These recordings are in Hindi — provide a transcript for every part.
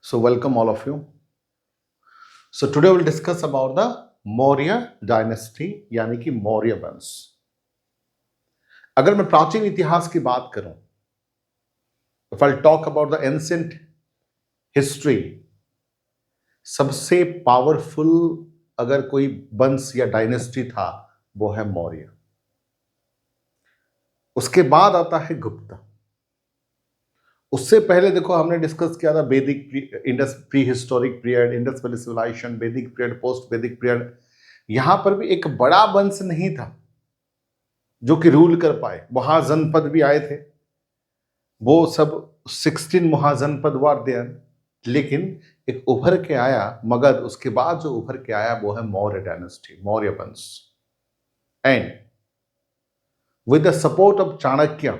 So welcome all of you. So today we'll discuss about the Maurya dynasty यानी कि मौर्य वंश। अगर मैं प्राचीन इतिहास की बात करूं, if I'll talk about the ancient history, सबसे पावरफुल अगर कोई वंश या डायनेस्टी था वो है मौर्य। उसके बाद आता है गुप्ता। उससे पहले देखो हमने डिस्कस किया था Vedic Indus prehistoric period, Indus valley civilisation, Vedic period, post Vedic period. यहां पर भी एक बड़ा वंश नहीं था जो कि रूल कर पाए। महाजनपद भी आए थे, वो सब 16 महाजनपद वर देयर, लेकिन एक उभर के आया मगध। उसके बाद जो उभर के आया वो है मौर्य डायनेस्टी, मौर्य वंश। And with the support of Chanakya,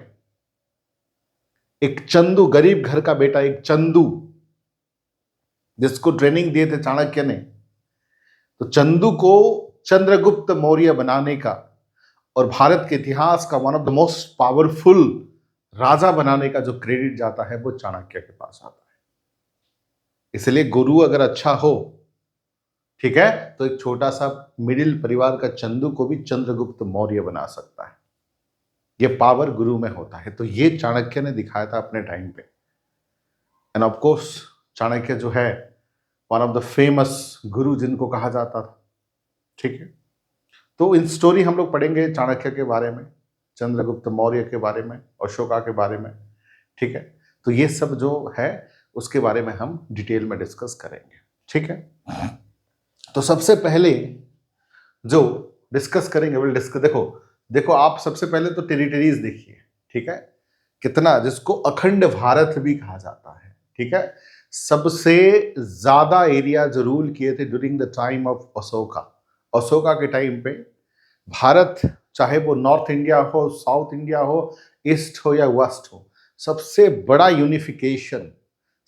एक चंदू, गरीब घर का बेटा, एक चंदू जिसको ट्रेनिंग दिए थे चाणक्य ने, तो चंदू को चंद्रगुप्त मौर्य बनाने का और भारत के इतिहास का one of the most powerful राजा बनाने का जो क्रेडिट जाता है वो चाणक्य के पास आता है। इसलिए गुरु अगर अच्छा हो, ठीक है, तो एक छोटा सा मिडिल परिवार का चंदू को भी चंद्रगुप्त मौर्य बना सकता है। ये पावर गुरु में होता है। तो ये चाणक्य ने दिखाया था अपने टाइम पे। एंड ऑफ कोर्स चाणक्य जो है वन ऑफ द फेमस गुरु जिनको कहा जाता था, ठीक है। तो इन स्टोरी हम लोग पढ़ेंगे चाणक्य के बारे में, चंद्रगुप्त मौर्य के बारे में, अशोका के बारे में, ठीक है। तो ये सब जो है उसके बारे में हम डिटेल में डिस्कस करेंगे, ठीक है। तो सबसे पहले जो डिस्कस करेंगे विल डिस्कस, देखो आप सबसे पहले तो टेरिटरीज देखिए, ठीक है, कितना, जिसको अखंड भारत भी कहा जाता है, ठीक है। सबसे ज्यादा एरिया जो रूल किए थे during the time of Ashoka. Ashoka के टाइम पे भारत, चाहे वो नॉर्थ इंडिया हो, साउथ इंडिया हो, ईस्ट हो या वेस्ट हो, सबसे बड़ा यूनिफिकेशन,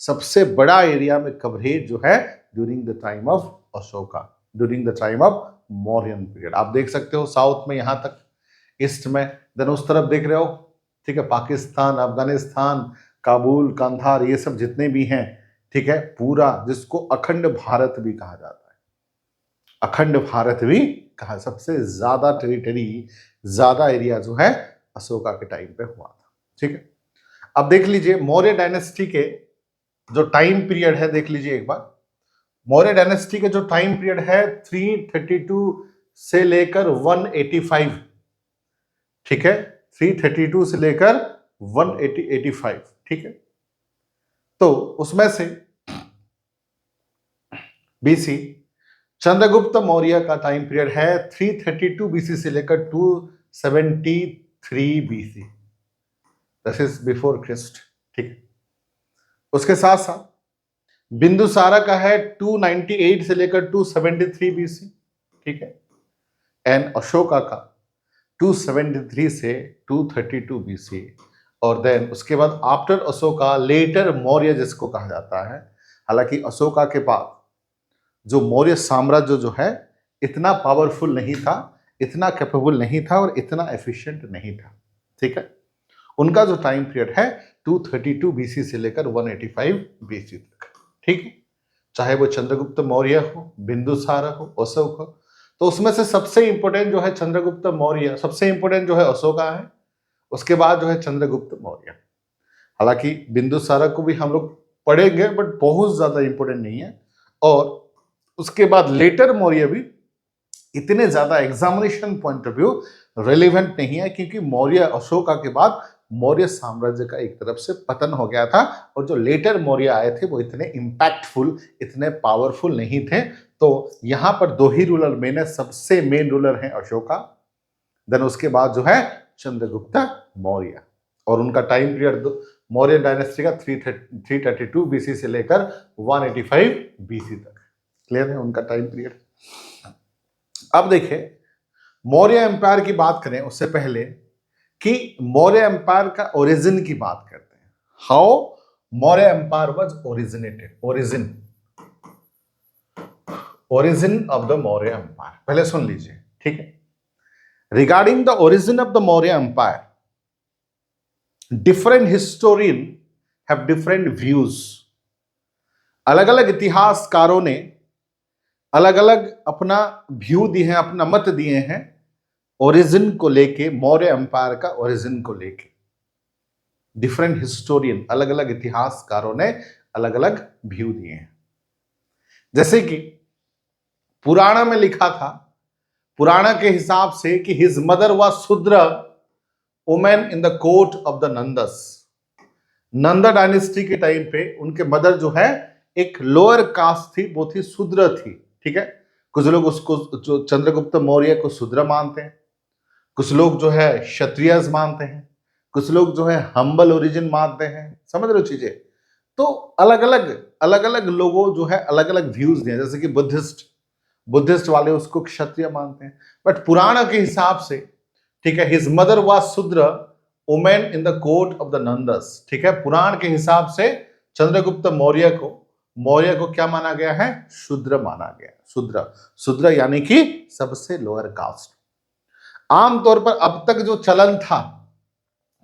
सबसे बड़ा एरिया में कवरेज जो है during the time of Ashoka, during the time of Mauryan period. आप देख सकते हो साउथ में यहां तक, ईस्ट में, देन उस तरफ देख रहे हो, ठीक है, पाकिस्तान, अफगानिस्तान, काबुल, कंधार, ये सब जितने भी हैं, ठीक है, पूरा, जिसको अखंड भारत भी कहा जाता है, अखंड भारत भी कहा। सबसे ज्यादा टेरिटरी, ज्यादा एरिया जो है अशोका के टाइम पे हुआ था, ठीक है। अब देख लीजिए मौर्य डायनेस्टी के जो टाइम पीरियड है, देख लीजिए एक बार। मौर्य डायनेस्टी के जो टाइम पीरियड है 332 से लेकर 185, ठीक है, 332 से लेकर 185, ठीक है। तो उसमें से बीसी चंद्रगुप्त मौर्य का टाइम पीरियड है 332 बीसी से लेकर 273 BC, this is before Christ, ठीक। उसके साथ साथ बिंदुसारा का है 298 से लेकर 273 बीसी, ठीक है। एंड अशोका का 273 से 232 बीसी। और देन उसके बाद आफ्टर अशोका लेटर मौर्य जिसको कहा जाता है। हालांकि अशोका के बाद जो मौर्य साम्राज्य जो है इतना पावरफुल नहीं था, इतना कैपेबल नहीं था और इतना एफिशिएंट नहीं था, ठीक है। उनका जो टाइम पीरियड है 232 बीसी से लेकर 185 बीसी तक, ठीक है। चाहे वो चंद्रगुप्त मौर्य हो, बिंदुसार हो, अशोक हो, तो उसमें से सबसे इंपॉर्टेंट जो है चंद्रगुप्त मौर्य, सबसे इंपॉर्टेंट जो है अशोका है, उसके बाद जो है चंद्रगुप्त मौर्य। हालांकि बिंदुसारा को भी हम लोग पढ़ेंगे बट बहुत ज्यादा इंपॉर्टेंट नहीं है। और उसके बाद लेटर मौर्य भी इतने ज्यादा examination point of view relevant नहीं है, क्योंकि मौर्य, अशोका के बाद मौर्य साम्राज्य का एक तरफ से पतन हो गया था और जो लेटर मौर्य आए थे वो इतने इंपैक्टफुल, इतने पावरफुल नहीं थे। तो यहां पर दो ही रूलर मेन है, सबसे मेन रूलर है अशोका, देन उसके बाद जो है चंद्रगुप्त मौर्य। और उनका टाइम पीरियड मौर्य डायनेस्टी का 332 बीसी से लेकर 185 बीसी तक। क्लियर है उनका टाइम पीरियड। अब देखिए मौर्य एम्पायर की बात करें उससे पहले कि मौर्य एम्पायर का ओरिजिन की बात करते हैं। How Maurya empire was originated, origin of the Maurya empire, पहले सुन लीजिए, ठीक है। Regarding the origin of the Maurya empire, different historians have different views. अलग अलग इतिहासकारों ने अलग अलग अपना व्यू दिए हैं, अपना मत दिए हैं ओरिजिन को लेके, मौर्य एम्पायर का ओरिजिन को लेके। डिफरेंट हिस्टोरियन, अलग अलग इतिहासकारों ने अलग अलग व्यू दिए हैं। जैसे कि पुराण में लिखा था, पुराण के हिसाब से कि his mother was Shudra women in the court of the Nandas. Nanda dynasty के टाइम पे उनके मदर जो है एक लोअर कास्ट थी, वो थी शूद्र थी। ठीक है, कुछ लोग उसको जो चंद्रगुप्त मौर्य को शूद्र मानते हैं, कुछ लोग जो है क्षत्रियज मानते हैं, कुछ लोग जो है हम्बल ओरिजिन मानते हैं। समझ रहे हो चीजें? तो अलग अलग लोगों जो है अलग अलग व्यूज दिए। जैसे कि बुद्धिस्ट वाले उसको क्षत्रिय मानते हैं, बट पुराण के हिसाब से, ठीक है, his mother was Shudra women in the court of the Nandas. ठीक है, पुराण के हिसाब से चंद्रगुप्त मौर्य को क्या माना गया है? शूद्र माना गया। शूद्र यानी कि सबसे लोअर कास्ट। आमतौर पर अब तक जो चलन था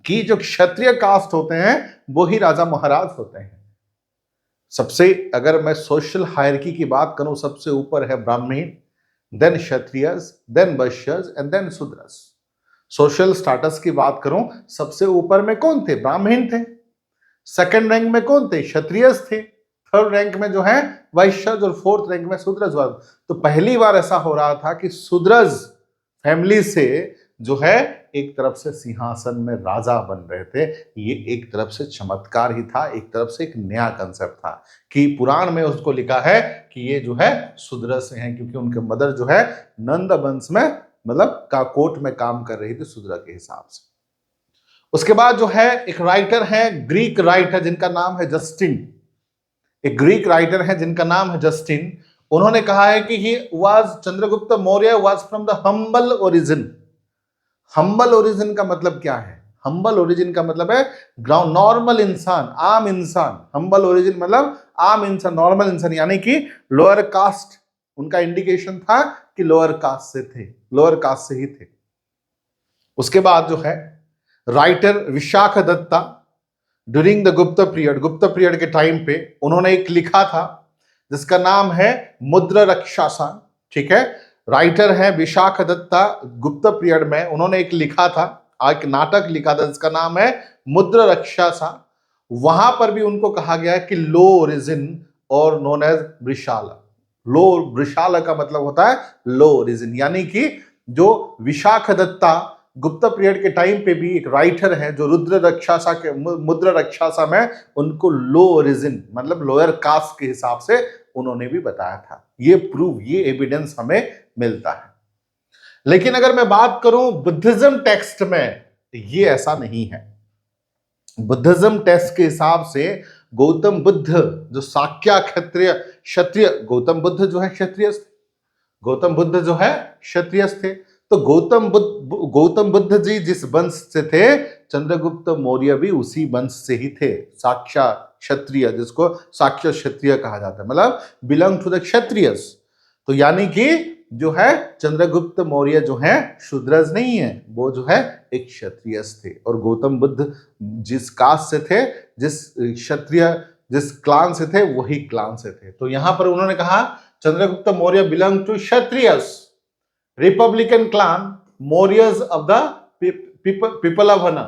कि जो क्षत्रिय कास्ट होते हैं वो ही राजा महाराज होते हैं। सबसे, अगर मैं सोशल हायरार्की की बात करूं, सबसे ऊपर है ब्राह्मण, then Kshatriyas, then Vaishyas and then Shudras. Social status की बात करूं, सबसे ऊपर में कौन थे? ब्राह्मण थे। सेकंड रैंक में कौन थे? क्षत्रियज थे। थर्ड रैंक में जो है वैश्यज, और फोर्थ रैंक में शूद्रज। तो पहली बार ऐसा हो रहा था कि शूद्रज फैमिली से जो है एक तरफ से सिंहासन में राजा बन रहे थे। ये एक तरफ से चमत्कार ही था, एक तरफ से एक नया कंसेप्ट था कि पुराण में उसको लिखा है कि ये जो है शूद्र से हैं, क्योंकि उनके मदर जो है नंद वंश में, मतलब का कोर्ट में काम कर रही थी शूद्र के हिसाब से। उसके बाद जो है एक राइटर है, ग्रीक राइटर जिनका नाम है जस्टिन। एक ग्रीक राइटर है जिनका नाम है जस्टिन। उन्होंने कहा है कि he was Chandragupta Maurya was from the humble origin. Humble origin का मतलब क्या है? हम्बल ओरिजिन का मतलब है ग्राउंड, नॉर्मल इंसान, आम इंसान। हम्बल ओरिजिन मतलब आम इंसान, नॉर्मल इंसान, यानी कि लोअर कास्ट। उनका इंडिकेशन था कि लोअर कास्ट से थे, लोअर कास्ट से ही थे। उसके बाद जो है writer Vishakh Datta, during the Gupta period के टाइम पे उन्होंने एक लिखा था जिसका नाम है मुद्र रक्षासा। ठीक है, राइटर है विशाख दत्ता। गुप्त पीरियड में उन्होंने एक लिखा था, एक नाटक लिखा था जिसका नाम है मुद्र रक्षासा। वहां पर भी उनको कहा गया है कि लो ओरिजिन और नोन एज वृषाला। लो वृषाला का मतलब होता है लो ओरिजिन, यानी कि जो विशाख दत्ता गुप्त पीरियड के टाइम पे भी एक राइटर है जो रुद्र रक्षासा के मुद्र रक्षासा में उनको लो ओरिजिन मतलब लोअर कास्ट के हिसाब से उन्होंने भी बताया था। ये प्रूफ, ये एविडेंस हमें मिलता है। लेकिन अगर मैं बात करूं बुद्धिज्म टेक्स्ट में, ये ऐसा नहीं है। बुद्धिज्म टेक्स्ट के हिसाब से गौतम बुद्ध जो साक्या क्षत्रिय, गौतम बुद्ध जो है क्षत्रिय थे। गौतम बुद्ध जो है क्षत्रिय थे। तो गौतम बुद्ध जी जिस वंश से थे, चंद्रगुप्त मौर्य भी उसी वंश से ही थे। साक्ष्य क्षत्रिय, जिसको साक्ष्य क्षत्रिय कहा जाता है, मतलब बिलोंग टू द क्षत्रियस। तो यानी कि जो है चंद्रगुप्त मौर्य जो है शूद्रज नहीं है, वो जो है एक क्षत्रियस थे। और गौतम बुद्ध जिस कास्ट से थे, जिस क्षत्रिय जिस क्लान से थे, वही क्लान से थे। तो यहां पर उन्होंने कहा Chandragupta Maurya belong to Kshatriyas republican clan Mauryas of the people of हना।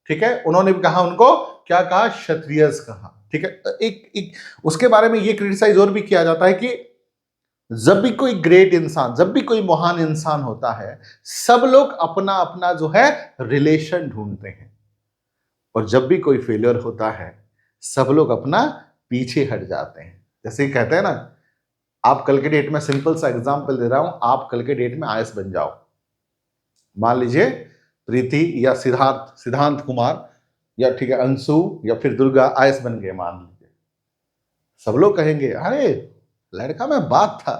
ठीक है, उन्होंने भी कहा, उनको क्या कहा? क्षत्रियज कहा। ठीक है, एक उसके बारे में ये क्रिटिसाइज और भी किया जाता है कि जब भी कोई ग्रेट इंसान, जब भी कोई महान इंसान होता है, सब लोग अपना अपना जो है रिलेशन ढूंढते हैं, और जब भी कोई फेलियर होता है सब लोग अपना पीछे हट जाते हैं। जैसे कहते हैं ना, आप कल के डेट में, सिंपल सा एग्जांपल दे रहा हूं, आप कल के डेट में आईएएस बन जाओ। मान लीजिए प्रीति या सिद्धांत कुमार या ठीक है अंशु या फिर दुर्गा आईएएस बन गए, मान लीजिए। सब लोग कहेंगे अरे लड़का में बात था,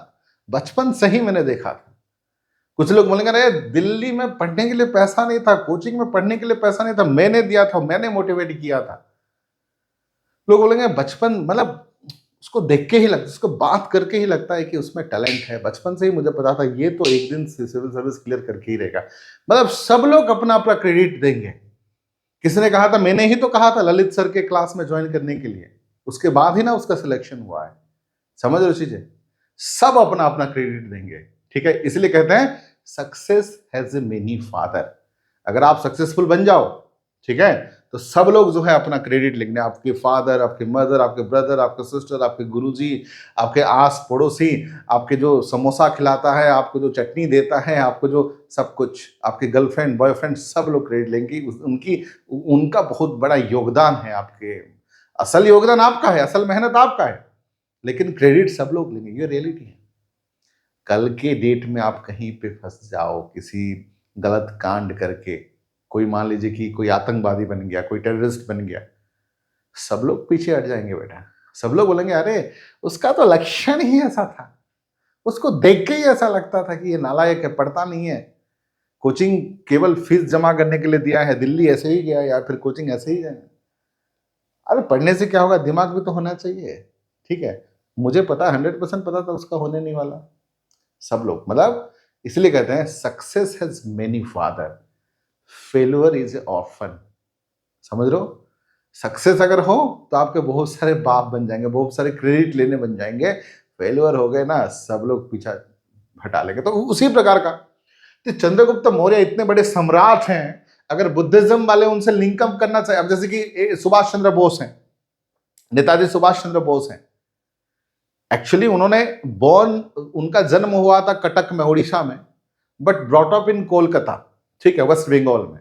बचपन से ही मैंने देखा था। कुछ लोग बोलेंगे अरे दिल्ली में पढ़ने के लिए पैसा नहीं था, कोचिंग में पढ़ने के लिए पैसा नहीं था, मैंने दिया था, मैंने मोटिवेट किया था। लोग बोलेंगे बचपन, मतलब उसको देख के ही लगता, उसको बात करके ही लगता है कि उसमें टैलेंट है। बचपन से ही मुझे पता था ये तो एक दिन सिविल सर्विस क्लियर करके ही रहेगा। मतलब सब लोग अपना अपना क्रेडिट देंगे। किसी ने कहा था, मैंने ही तो कहा था ललित सर के क्लास में ज्वाइन करने के लिए। उसके बाद ही ना उसका सिलेक्शन हुआ है। समझ रहे हो चीजें? सब अपना अपना क्रेडिट देंगे, ठीक है। इसलिए कहते हैं success has a many father. अगर आप सक्सेसफुल बन जाओ, ठीक है, तो सब लोग जो है अपना क्रेडिट लिखने, आपके फादर, आपके मदर, आपके ब्रदर, आपके सिस्टर, आपके गुरुजी, आपके आस पड़ोसी, आपके जो समोसा खिलाता है, आपको जो चटनी देता है, आपको जो सब कुछ, आपके गर्लफ्रेंड बॉयफ्रेंड, सब लोग क्रेडिट लेंगे। उनकी उनका बहुत बड़ा योगदान है आपके। असल योगदान आपका है, असल मेहनत आपका है, लेकिन क्रेडिट सब लोग लेंगे। ये रियलिटी है। कल के डेट में आप कहीं पे फंस जाओ किसी गलत कांड करके, कोई मान लीजिए कि कोई आतंकवादी बन गया, कोई टेररिस्ट बन गया, सब लोग पीछे हट जाएंगे बेटा। सब लोग बोलेंगे अरे उसका तो लक्षण ही ऐसा था, उसको देख के ही ऐसा लगता था कि ये नालायक है, पढ़ता नहीं है, कोचिंग केवल फीस जमा करने के लिए दिया है, दिल्ली ऐसे ही गया या फिर कोचिंग ऐसे ही जाए। अरे पढ़ने से क्या होगा, दिमाग भी तो होना चाहिए, ठीक है। मुझे पता 100% पता था उसका होने नहीं वाला। सब लोग, मतलब इसलिए कहते हैं success has many father, failure is a orphan. समझ रहे हो? सक्सेस अगर हो तो आपके बहुत सारे बाप बन जाएंगे, बहुत सारे क्रेडिट लेने बन जाएंगे। फेल्यूर हो गए ना, सब लोग पीछा हटा लेंगे। तो उसी प्रकार का तो चंद्रगुप्त मौर्य इतने बड़े सम्राट हैं, अगर बुद्धिज्म वाले उनसे लिंकअप करना चाहे, अब जैसे कि सुभाष चंद्र बोस हैं, नेताजी सुभाष चंद्र बोस हैं, एक्चुअली उन्होंने बॉर्न, उनका जन्म हुआ था कटक में, उड़ीसा में, but brought up in Kolkata, ठीक है, वेस्ट बंगाल में।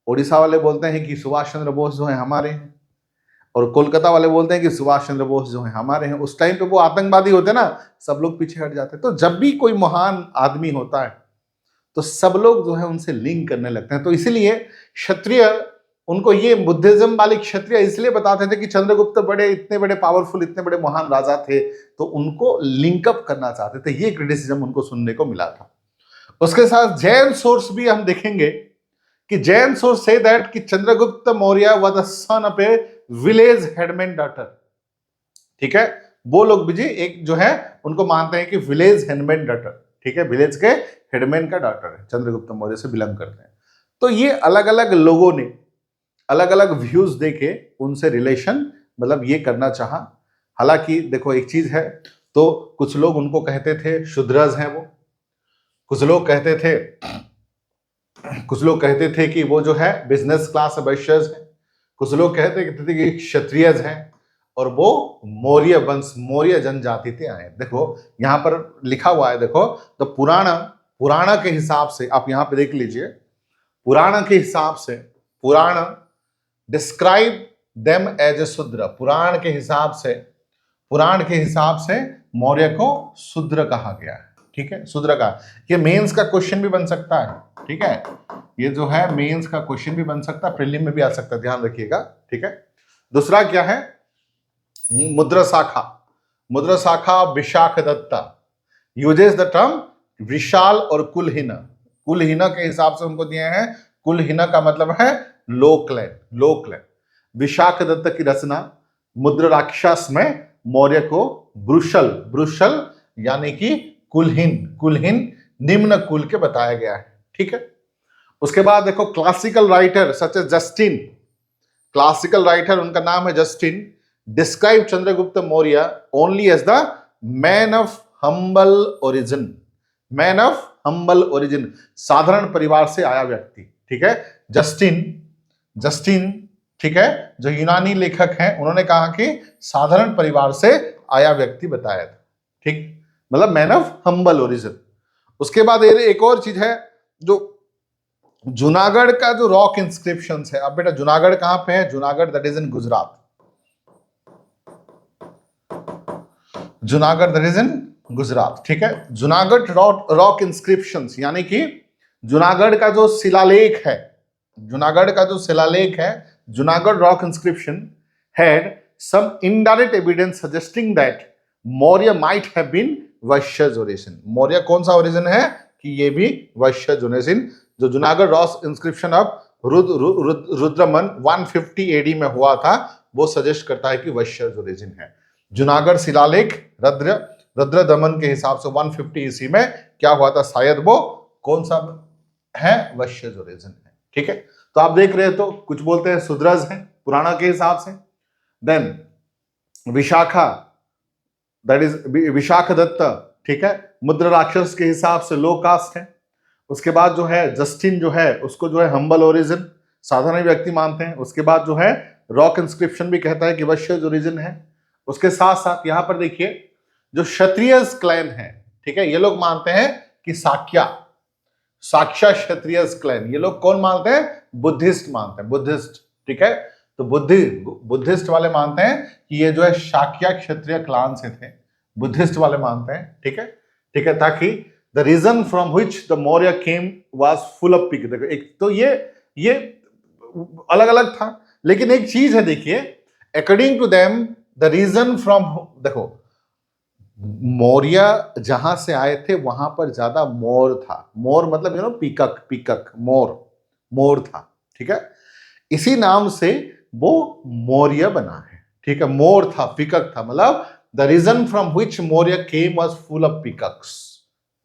उड़ीसा वाले बोलते हैं कि सुभाष चंद्र बोस जो है हमारे हैं, और कोलकाता वाले बोलते हैं कि सुभाष चंद्र बोस जो है हमारे हैं। उस टाइम पे वो आतंकवादी होते ना, सब लोग पीछे हट जाते। तो जब भी कोई महान आदमी होता है तो सब लोग जो है उनसे लिंक करने लगते हैं। तो इसीलिए क्षत्रिय, उनको ये बुद्धिज्म वाले क्षत्रिय इसलिए बताते थे कि चंद्रगुप्त बड़े, इतने बड़े पावरफुल, इतने बड़े महान राजा थे, तो उनको लिंकअप करना चाहते थे। ये क्रिटिसिज्म उनको सुनने को मिला था। उसके साथ जैन सोर्स भी हम देखेंगे कि जैन सोर्स से दैट कि Chandragupta Maurya was the son of A village headman daughter, ठीक है। वो लोग भी जी एक जो है उनको मानते हैं कि विलेज हेडमैन डॉटर, ठीक है, विलेज के हेडमैन का डॉटर है, चंद्रगुप्त मौर्य से बिलोंग करते हैं। तो ये अलग अलग लोगों ने अलग अलग व्यूज देके उनसे रिलेशन, मतलब ये करना चाहा। हालांकि देखो एक चीज है, तो कुछ लोग उनको कहते थे शूद्रज हैं वो, कुछ लोग कहते थे कि वो जो है बिजनेस क्लास वैश्यज हैं, कुछ लोग कहते थे कि क्षत्रियज हैं, और वो मौर्य वंश, मौर्य जनजाति से आए। देखो यहां पर लिखा हुआ है, देखो तो पुराण के हिसाब से आप यहां पे देख लीजिए, पुराण के हिसाब से, पुराण डिस्क्राइब देम एज ए शूद्र। पुराण के हिसाब से मौर्य को शूद्र कहा गया है, ठीक है, शूद्र का। ये मेंस का क्वेश्चन भी बन सकता है, ठीक है, ये जो है मेंस का क्वेश्चन भी बन सकता है, प्रीलिम में भी आ सकता है, ध्यान रखिएगा, ठीक है। दूसरा क्या है, Mudrarakshasa Vishakha Datta uses the term Vishal और कुलहीना। कुलहीना के हिसाब से उनको दिए हैं, कुलहीना का मतलब है लोकलैंड। विशाख दत्त की रचना मुद्रा राक्षस में मौर्य को ब्रुशल यानी कि कुलहीन निम्न कुल के बताया गया है, ठीक है। उसके बाद देखो classical writer such as Justin, classical writer उनका नाम है Justin, describe Chandragupta Maurya only as the man of humble origin, साधारण परिवार से आया व्यक्ति, ठीक है। जस्टिन, ठीक है, जो यूनानी लेखक हैं, उन्होंने कहा कि साधारण परिवार से आया व्यक्ति बताया था, ठीक, मतलब मैन ऑफ हम्बल ओरिजिन। उसके बाद एक और चीज है, जो जूनागढ़ का जो रॉक इंस्क्रिप्शंस है। अब बेटा जूनागढ़ कहां पे है? Junagadh that is in Gujarat, Junagadh that is in Gujarat, ठीक है। जूनागढ़ रॉक इंस्क्रिप्शंस यानी कि जूनागढ़ का जो शिलालेख है, Junagadh rock inscription had some indirect evidence suggesting that Maurya might have been Vaishyas origin. Maurya कौन सा ओरिजिन है? कि ये भी वैश्यज ओरिजिन। जो Junagadh rock inscription of Rudraman 150 AD में हुआ था, वो सजेस्ट करता है कि वैश्यज ओरिजिन है। जूनागढ़ शिलालेख रुद्र दमन के हिसाब से 150 ईस्वी में क्या हुआ था, शायद वो कौन सा है, वैश्यज ओरिजिन है, ठीक है। तो आप देख रहे हैं, तो कुछ बोलते हैं शूद्रज हैं पुराना के हिसाब से। Then Vishakha, that is Vishakhadatta, ठीक है, मुद्रा राक्षस के हिसाब से लो कास्ट है। उसके बाद जो है जस्टिन जो है उसको जो है हम्बल ओरिजिन, साधारण व्यक्ति मानते हैं। उसके बाद जो है रॉक इंस्क्रिप्शन भी कहता है कि वश्यज ओरिजिन है। उसके साथ साथ यहां पर देखिए जो क्षत्रिय क्लैन है, ठीक है, ये लोग मानते हैं कि साक्ष्य क्षत्रिय क्लैन, ये लोग कौन मानते हैं? बुद्धिस्ट मानते हैं, बुद्धिस्ट, ठीक है। तो बुद्धिस्ट वाले मानते हैं कि ये जो है शाक्य क्षत्रिय क्लान से थे, बुद्धिस्ट वाले मानते हैं, ठीक है, ठीक है। ताकि the reason from which the Maurya came was full of pick, देखो एक तो ये अलग अलग था, लेकिन एक चीज है देखिए, according to them the reason from, देखो मौर्य जहां से आए थे वहां पर ज्यादा मोर था, मोर मतलब पीकक मोर था, ठीक है, इसी नाम से वो मौर्य बना है, ठीक है। मोर था, पीकक था, मतलब the reason from which Maurya came was full of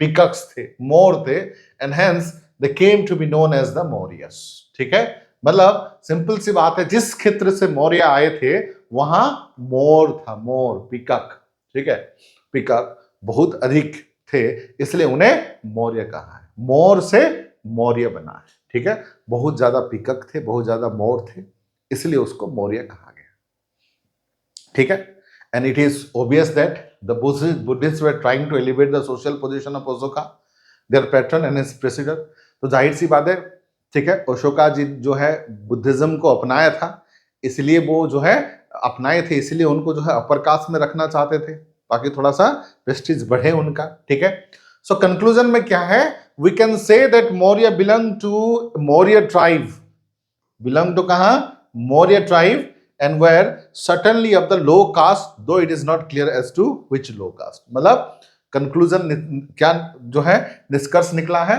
peacocks थे, मोर थे, and hence they came to be known as the Mauryas, ठीक है। मतलब सिंपल सी बात है, जिस क्षेत्र से मौर्य आए थे वहां मोर था, मोर पीकक, ठीक है, पीकक बहुत अधिक थे, इसलिए उन्हें मौर्य कहा है, मोर से मौर्य बना है, ठीक है। बहुत ज्यादा पीकक थे, बहुत ज्यादा मोर थे, इसलिए उसको मौर्य कहा गया, ठीक है। And it is obvious that the Buddhist were trying to elevate the social position of Ashoka, their pattern and his president. तो जाहिर सी बात है, ठीक है, अशोका जी जो है बुद्धिज्म को अपनाया था, इसलिए वो जो है अपनाए थे, इसलिए उनको जो है अपर कास्ट में रखना चाहते थे ताकि थोड़ा सा प्रेस्टीज बढ़े उनका, ठीक है। सो कंक्लूजन में क्या है, we can say that Maurya belong to Maurya tribe, belong to कहां? Maurya tribe, and were certainly of the low caste, though it is not clear as to which low caste. मतलब कंक्लूजन क्या जो है, निष्कर्ष निकला है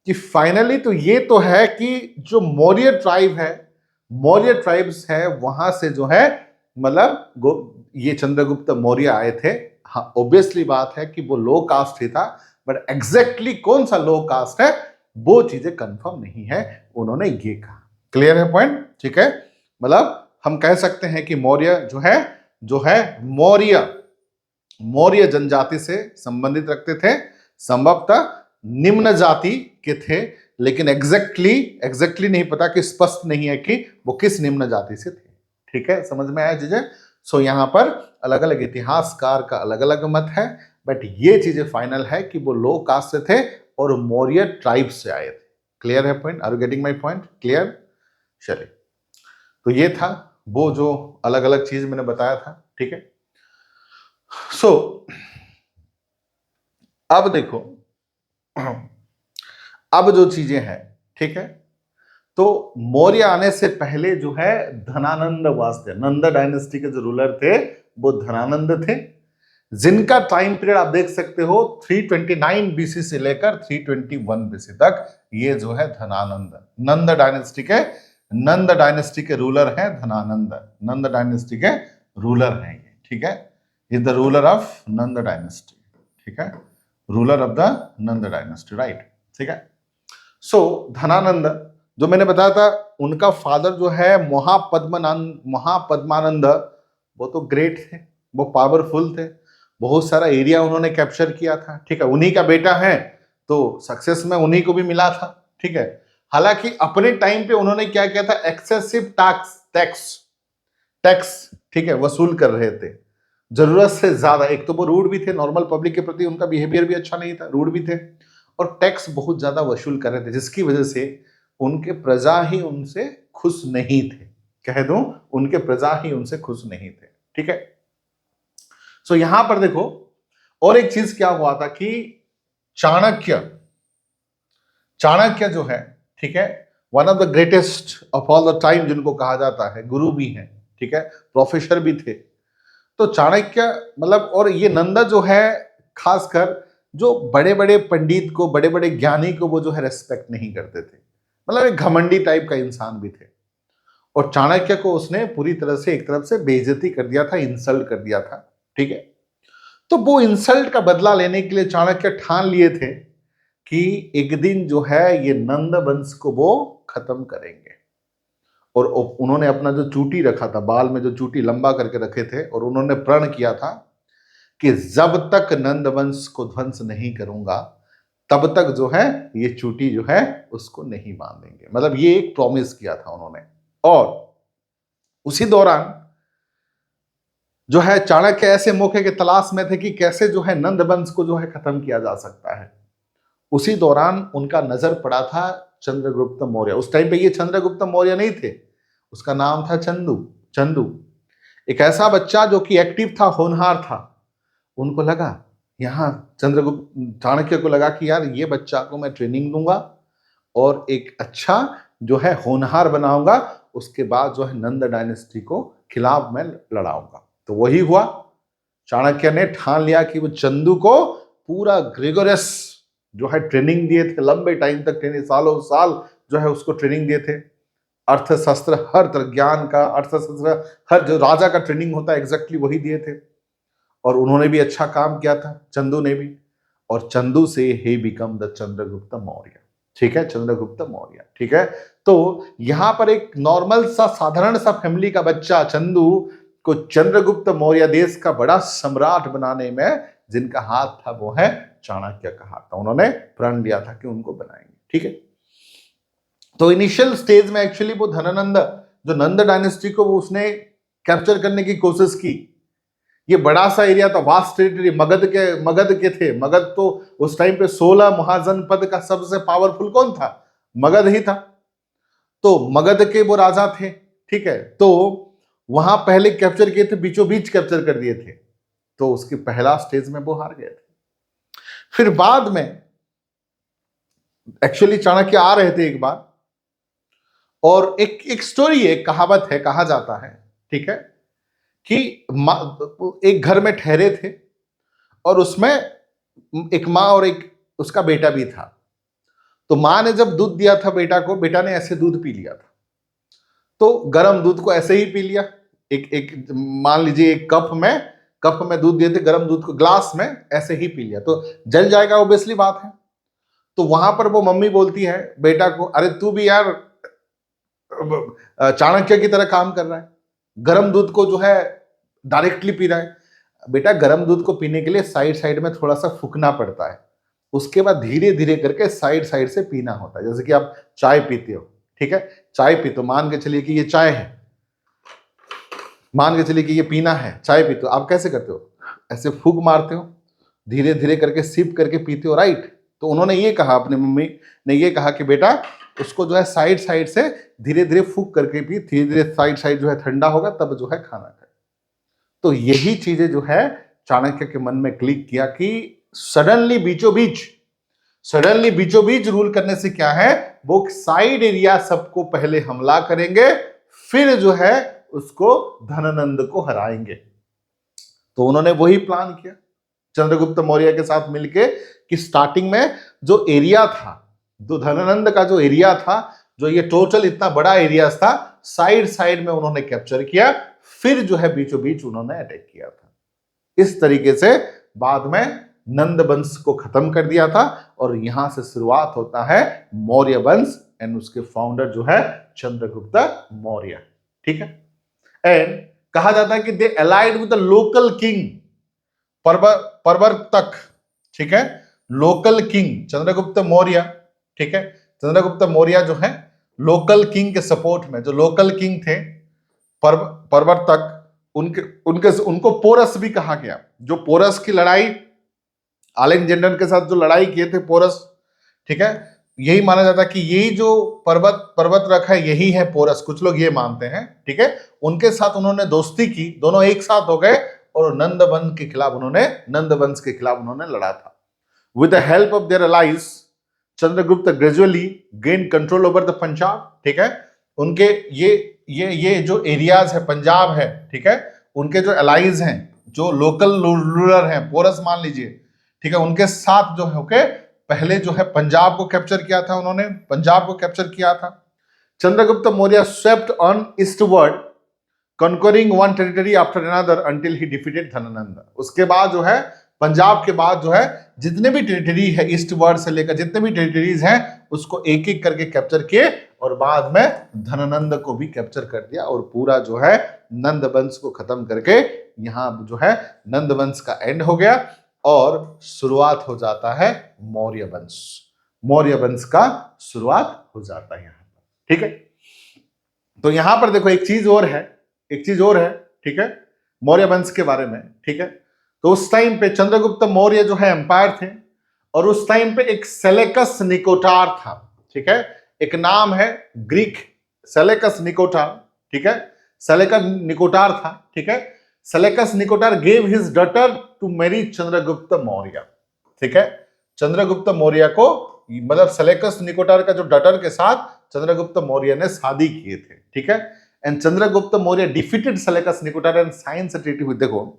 कि फाइनली तो ये तो है कि जो मौर्य ट्राइब है, मौर्य ट्राइब्स है, वहां से जो है मतलब ये चंद्रगुप्त मौर्य आए थे। हाँ, ऑब्वियसली बात है कि वो लो कास्ट ही था, बट एग्जैक्टली कौन सा लो कास्ट है वो चीजें कंफर्म नहीं है, उन्होंने ये कहा। क्लियर है पॉइंट, ठीक है। मतलब हम कह सकते हैं कि मौर्य जो है मौर्य जनजाति से संबंधित रखते थे, संभवतः निम्न जाति के थे, लेकिन एग्जैक्टली नहीं पता, कि स्पष्ट नहीं है कि वो किस निम्न जाति से थे, ठीक है। समझ में आया चीजें? सो यहां पर अलग अलग इतिहासकार का अलग अलग मत है, बट ये चीजें फाइनल है कि वो लो कास्ट से थे और मौर्य ट्राइब से आए थे। क्लियर है point? Are you getting my point? Clear? चलिए, तो ये था वो जो अलग अलग चीज मैंने बताया था, ठीक है। सो अब देखो, अब जो चीजें हैं, ठीक है, तो मौर्य आने से पहले जो है धनानंद वास थे, नंद डायनेस्टी के जो रूलर थे वो धनानंद थे, जिनका टाइम पीरियड आप देख सकते हो 329 बीसी से लेकर 321 बीसी तक, ये जो है धनानंद, नंद डायनेस्टी के रूलर हैं धनानंद, नंद डायनेस्टी के रूलर हैं ये, ठीक है। Is the ruler of Nand dynasty, ठीक है, ruler of the Nand dynasty, right, ठीक है। सो धनानंद जो मैंने बताया था, उनका फादर जो है महापद्मानंद, वो तो ग्रेट थे, वो पावरफुल थे, बहुत सारा एरिया उन्होंने कैप्चर किया था, ठीक है। उन्हीं का बेटा है तो सक्सेस में उन्हीं को भी मिला था, ठीक है। हालांकि अपने टाइम पे उन्होंने क्या किया था, एक्सेसिव टैक्स, ठीक है, वसूल कर रहे थे, जरूरत से ज्यादा। एक तो वो रूड भी थे, नॉर्मल पब्लिक के प्रति उनका बिहेवियर भी अच्छा नहीं था, रूड भी थे, और टैक्स बहुत ज्यादा वसूल कर रहे थे, जिसकी वजह से उनके प्रजा ही उनसे खुश नहीं थे, कह दूं उनके प्रजा ही उनसे खुश नहीं थे, ठीक है। सो यहां पर देखो, और एक चीज क्या हुआ था कि चाणक्य जो है, ठीक है, one of the greatest of all the time जिनको कहा जाता है, गुरु भी हैं, ठीक है, प्रोफेसर भी थे। तो चाणक्य मतलब, और ये नंदा जो है खासकर जो बड़े बड़े पंडित को, बड़े बड़े ज्ञानी को वो जो है रेस्पेक्ट नहीं करते थे, मतलब एक घमंडी टाइप का इंसान भी थे, और चाणक्य को उसने पूरी तरह से एक तरफ से बेइज्जती कर दिया था, इंसल्ट कर दिया था, ठीक है। तो वो इंसल्ट का बदला लेने के लिए चाणक्य ठान लिए थे कि एक दिन जो है ये नंद वंश को वो खत्म करेंगे, और उन्होंने अपना जो चूटी रखा था, बाल में जो चूटी लंबा करके रखे थे, और उन्होंने प्रण किया था कि जब तक नंद वंश को ध्वंस नहीं करूंगा तब तक जो है ये चूटी जो है उसको नहीं बांधेंगे। मतलब ये एक प्रॉमिस किया था उन्होंने। और उसी दौरान जो है चाणक्य ऐसे मौके के तलाश में थे कि कैसे जो है नंद वंश को जो है खत्म किया जा सकता है। उसी दौरान उनका नजर पड़ा था चंद्रगुप्त मौर्य। उस टाइम पे ये चंद्रगुप्त मौर्य नहीं थे, उसका नाम था चंदू। चंदू एक ऐसा बच्चा जो कि एक्टिव था, होनहार था। उनको लगा, यहाँ चंद्रगुप्त चाणक्य को लगा कि यार ये बच्चा को मैं ट्रेनिंग दूंगा और एक अच्छा जो है होनहार बनाऊंगा, उसके बाद जो है नंद डायनेस्टी को खिलाफ मैं लड़ाऊंगा। तो वही हुआ। चाणक्य ने ठान लिया कि वो चंदू को पूरा ग्रेगोरियस जो है ट्रेनिंग दिए थे, लंबे टाइम तक ट्रेनिंग, सालों साल जो है उसको ट्रेनिंग दिए थे। अर्थशास्त्र, हर तरह ज्ञान का, अर्थशास्त्र, हर जो राजा का ट्रेनिंग होता है एग्जैक्टली वही दिए थे। और उन्होंने भी अच्छा काम किया था, चंदू ने भी। और चंदू से he become the Chandragupta Maurya. ठीक है, चंद्रगुप्त मौर्य। ठीक है, तो यहां पर एक नॉर्मल सा साधारण सा फैमिली का बच्चा चंदू को चंद्रगुप्त मौर्य देश का बड़ा सम्राट बनाने में जिनका हाथ था वो है चाणक्य का हाथ था। उन्होंने प्रण लिया था कि उनको बनाएंगे। ठीक है, तो इनिशियल स्टेज में एक्चुअली वो धनानंद, जो नंद डायनेस्टी को वो उसने कैप्चर करने की कोशिश की। ये बड़ा सा एरिया था, वास्ट टेरिटरी, मगध के थे। मगध तो उस टाइम पे 16 महाजनपद का सबसे पावरफुल कौन था? मगध ही था। तो मगध के वो राजा थे। ठीक है, तो वहां पहले कैप्चर किए थे, बीचों बीच कैप्चर कर दिए थे। तो उसके पहला स्टेज में वो हार गए थे। फिर बाद में एक्चुअली चाणक्य आ रहे थे एक बार, और एक स्टोरी, एक कहावत है, कहा जाता है, ठीक है, कि एक घर में ठहरे थे और उसमें एक माँ और एक उसका बेटा भी था। तो माँ ने जब दूध दिया था बेटा को, बेटा ने ऐसे दूध पी लिया था। तो गर्म दूध को ऐसे ही पी लिया। एक मान लीजिए एक कप में दूध दिए थे, गर्म दूध को ग्लास में ऐसे ही पी लिया, तो जल जाएगा, ऑब्वियसली बात है। तो वहां पर वो मम्मी बोलती है बेटा को, अरे तू भी यार चाणक्य की तरह काम कर रहा है, गर्म दूध को जो है डायरेक्टली पी रहा है। बेटा, गर्म दूध को पीने के लिए साइड साइड में थोड़ा सा फूकना पड़ता है, उसके बाद धीरे धीरे करके साइड साइड से पीना होता है। जैसे कि आप चाय पीते हो, ठीक है, चाय पीते हो, मान के चलिए कि ये चाय है, मान के चलिए कि ये पीना है, चाय पीते हो, आप कैसे करते हो? ऐसे फूक मारते हो, धीरे धीरे करके सिप करके पीते हो, राइट। तो उन्होंने ये कहा, अपनी मम्मी ने ये कहा कि बेटा उसको जो है साइड साइड से धीरे धीरे फूक करके पी, धीरे धीरे साइड साइड जो है ठंडा होगा तब जो है खाना खाए। तो यही चीजें जो है चाणक्य के मन में क्लिक किया कि सडनली बीचों बीच रूल करने से क्या है, वो साइड एरिया सबको पहले हमला करेंगे, फिर जो है उसको धनानंद को हराएंगे। तो उन्होंने वही प्लान किया चंद्रगुप्त मौर्य के साथ मिलके कि स्टार्टिंग में जो एरिया था, जो धनानंद का जो एरिया था, जो ये टोटल इतना बड़ा एरिया था, साइड साइड में उन्होंने कैप्चर किया, फिर जो है बीचों बीच उन्होंने अटैक किया था। इस तरीके से बाद में नंद वंश को खत्म कर दिया था, और यहां से शुरुआत होता है मौर्य वंश, एंड उसके फाउंडर जो है चंद्रगुप्त मौर्य। ठीक है, एंड कहा जाता है कि they allied with the local king Pravartak. ठीक है, लोकल किंग चंद्रगुप्त मौर्य। ठीक है, चंद्रगुप्त मौर्य जो है लोकल किंग के सपोर्ट में, जो लोकल किंग थे प्रवर्तक, उनको पोरस भी कहा गया। जो पोरस की लड़ाई, अलेक्जेंडर के साथ जो लड़ाई किए थे पोरस, ठीक है, यही माना जाता है कि यही जो पर्वत रखा है यही है पोरस, कुछ लोग ये मानते हैं। ठीक है, उनके साथ उन्होंने दोस्ती की, दोनों एक साथ हो गए और नंद वंश के खिलाफ उन्होंने लड़ा था। With the help of their allies Chandragupta gradually gain control over the Punjab. ठीक है, उनके ये जो एरियाज है, पंजाब है, ठीक है, उनके जो अलाइज हैं, जो लोकल रूलर हैं, पोरस मान लीजिए, ठीक है, उनके साथ जो है पहले जो है पंजाब को कैप्चर किया था, उन्होंने पंजाब को कैप्चर किया था। Chandragupta Maurya swept on eastward conquering one territory after another until he defeated Dhanananda. उसके बाद जो है पंजाब के बाद जो है जितने भी टेरिटरी है ईस्ट वर्ड से लेकर जितने भी टेरिटरीज हैं उसको एक एक करके कैप्चर किए और बाद में धननंद को भी कैप्चर कर दिया और पूरा जो है नंद वंश को खत्म करके यहां जो है नंद वंश का एंड हो गया और शुरुआत हो जाता है मौर्य वंश। मौर्य वंश का शुरुआत हो जाता है यहां पर। ठीक है, तो यहां पर देखो एक चीज और है, ठीक है, मौर्य वंश के बारे में। ठीक है, तो उस टाइम पे चंद्रगुप्त मौर्य जो है एम्पायर थे और उस टाइम पे एक सेलेकस निकोटार था। ठीक है, एक नाम है ग्रीक सेलेकस निकोटार। ठीक है, सेलेकस निकोटार था। ठीक है, Seleucus Nicator gave his daughter to marry Chandragupta Maurya. ठीक है, चंद्रगुप्त मौर्य को मतलब सेलेकस निकोटार का जो डॉटर के साथ चंद्रगुप्त मौर्य ने शादी किए थे। ठीक है, and Chandragupta Maurya defeated Seleucus Nicator and signs treaty with. देखो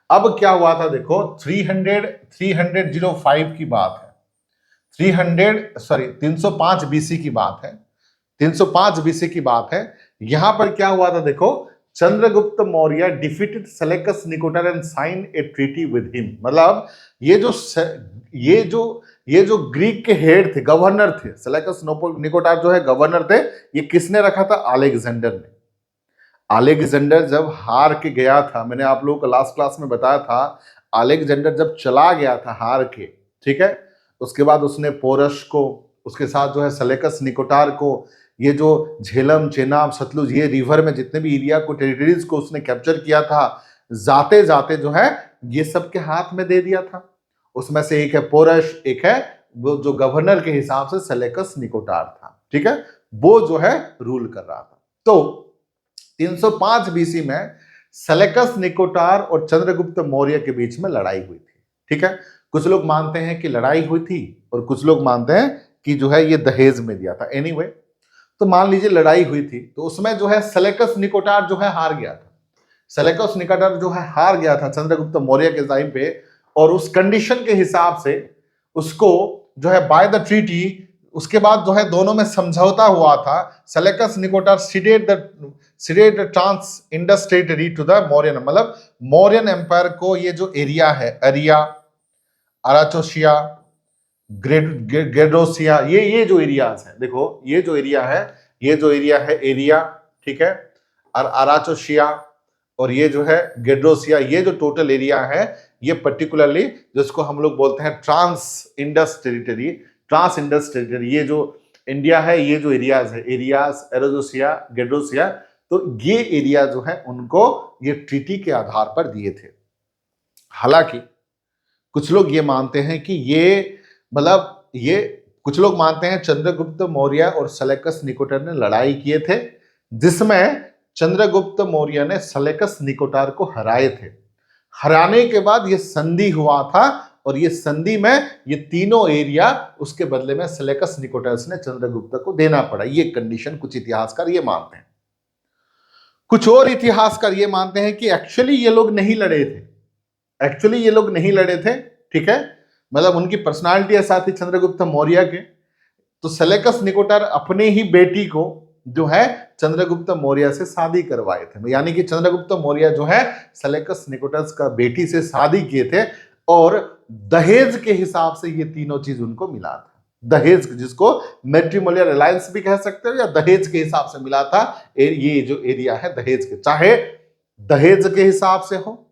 अब क्या हुआ था, देखो 305 की बात है, 305 बीसी की बात है, 305 बीसी की बात है। यहां पर क्या हुआ था, देखो Chandragupta Maurya defeated Seleucus Nicator and sign a treaty with him. मतलब ये जो ग्रीक के हेड थे, गवर्नर थे, सेलेकस निकोटार जो है गवर्नर थे, ये किसने रखा था? अलेक्जेंडर ने। अलेक्जेंडर जब हार के गया था, मैंने आप लोगों को लास्ट क्लास में बताया था, अलेक्जेंडर जब चला गया था हार के, ठीक है, उसके बाद उसने पोरस को, उसके साथ जो है सेलेकस निकोटार को, ये जो झेलम, चेनाब, सतलुज, ये रिवर में जितने भी एरिया को, टेरिटरीज को उसने कैप्चर किया था, जाते जाते जो है ये सबके हाथ में दे दिया था। उसमें से एक है पोरस, एक है वो जो गवर्नर के हिसाब से सेलेकस निकोटार था। ठीक है, वो जो है रूल कर रहा था। तो 305 बीसी में सेलेकस निकोटार और चंद्रगुप्त मौर्य के बीच में लड़ाई हुई थी। ठीक है, कुछ लोग मानते हैं कि लड़ाई हुई थी और कुछ लोग मानते हैं कि जो है ये दहेज में दिया था। एनीवे, तो मान लीजिए लड़ाई हुई थी, तो उसमें जो है सेलेकस निकोटार जो है हार गया था। सेलेकस निकोटार जो है हार गया था चंद्रगुप्त मौर्य के टाइम पे, और उस कंडीशन के हिसाब से उसको जो है बाय द ट्रीटी, उसके बाद जो है दोनों में समझौता हुआ था। Seleucus Nicator ceded the trans Indus territory to the Mauryan, मतलब मौर्यन एम्पायर को ये जो एरिया है, अरिया, अराचोसिया, गेड्रोसिया, ये जो एरियाज है, देखो ये जो एरिया है एरिया, ठीक है, और अराचोसिया और ये जो है गेड्रोसिया, ये जो टोटल एरिया है, ये पर्टिकुलरली जिसको हम लोग बोलते हैं ट्रांस इंडस टेरिटरी, ये जो इंडिया है, ये जो एरियाज है, एरियाज, एरोजोसिया, गेड्रोसिया, तो ये एरिया जो है उनको ये ट्रीटी के आधार पर दिए थे। हालांकि कुछ लोग ये मानते हैं कि कुछ लोग मानते हैं चंद्रगुप्त मौर्य और सेलेकस निकोटार ने लड़ाई किए थे, जिसमें चंद्रगुप्त मौर्य ने सेलेकस निकोटार को हराए थे। हराने के बाद ये संधि हुआ था और ये संधि में ये तीनों एरिया उसके बदले में सेलेकस निकोटार ने चंद्रगुप्त को देना पड़ा। ये कंडीशन कुछ इतिहासकार ये मानते हैं। कुछ और इतिहासकार ये मानते हैं कि एक्चुअली ये लोग नहीं लड़े थे। ठीक है, मतलब उनकी पर्सनालिटी ऐसा थी चंद्रगुप्त मौर्य के, तो सेलेकस निकोटार अपने ही बेटी को जो है चंद्रगुप्त मौर्य से शादी करवाए थे। यानी कि चंद्रगुप्त मौर्य जो है सेलेकस निकोटार का बेटी से शादी किए थे और दहेज के हिसाब से ये तीनों चीज उनको मिला था। दहेज, जिसको मैट्रिमोनियल अलायंस भी कह सकते हो, या दहेज के हिसाब से मिला था। ये जो एरिया है दहेज के, चाहे दहेज के हिसाब से हो,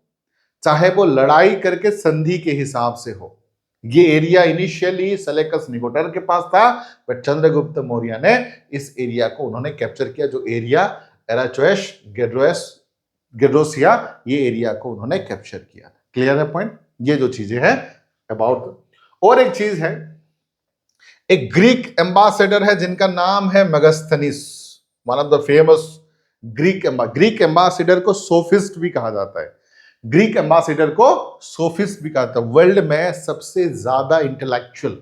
चाहे वो लड़ाई करके संधि के हिसाब से हो, ये एरिया इनिशियली सेलेकस निकोटार के पास था, पर चंद्रगुप्त मौर्य ने इस एरिया को उन्होंने कैप्चर किया। जो एरिया एराचोएस, गेड्रोसिया, ये एरिया को उन्होंने कैप्चर किया। क्लियर है पॉइंट? ये जो चीजें हैं अबाउट। और एक चीज है, एक ग्रीक एम्बेसडर है जिनका नाम है Megasthenes, one of the famous Greek ambassador को सोफिस्ट भी कहा जाता है। ग्रीक एम्बेसडर को सोफिस्ट भी कहा जाता है। वर्ल्ड में सबसे ज्यादा इंटेलेक्चुअल,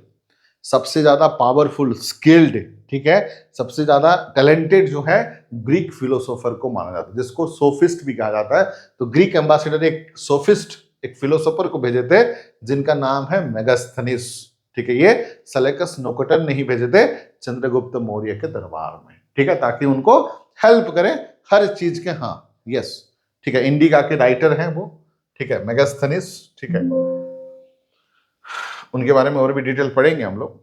सबसे ज्यादा पावरफुल, स्किल्ड, ठीक है, सबसे ज्यादा टैलेंटेड जो है ग्रीक फिलोसोफर को माना जाता है, जिसको सोफिस्ट भी कहा जाता है। तो ग्रीक एम्बेसडर एक सोफिस्ट, एक फिलोसोफर को भेजे थे जिनका नाम है मेगास्थनीस। ठीक है, ये सेलेकस निकोटार नहीं भेजे थे चंद्रगुप्त मौर्य के दरबार में, ठीक है, ताकि उनको हेल्प करें हर चीज के। हाँ, यस, ठीक है, इंडिका के राइटर हैं वो, ठीक है, मेगास्थनीस, ठीक है, उनके बारे में और भी डिटेल पढ़ेंगे हम लोग।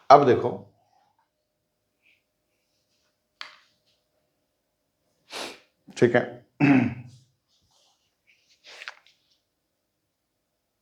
अब देखो, ठीक है,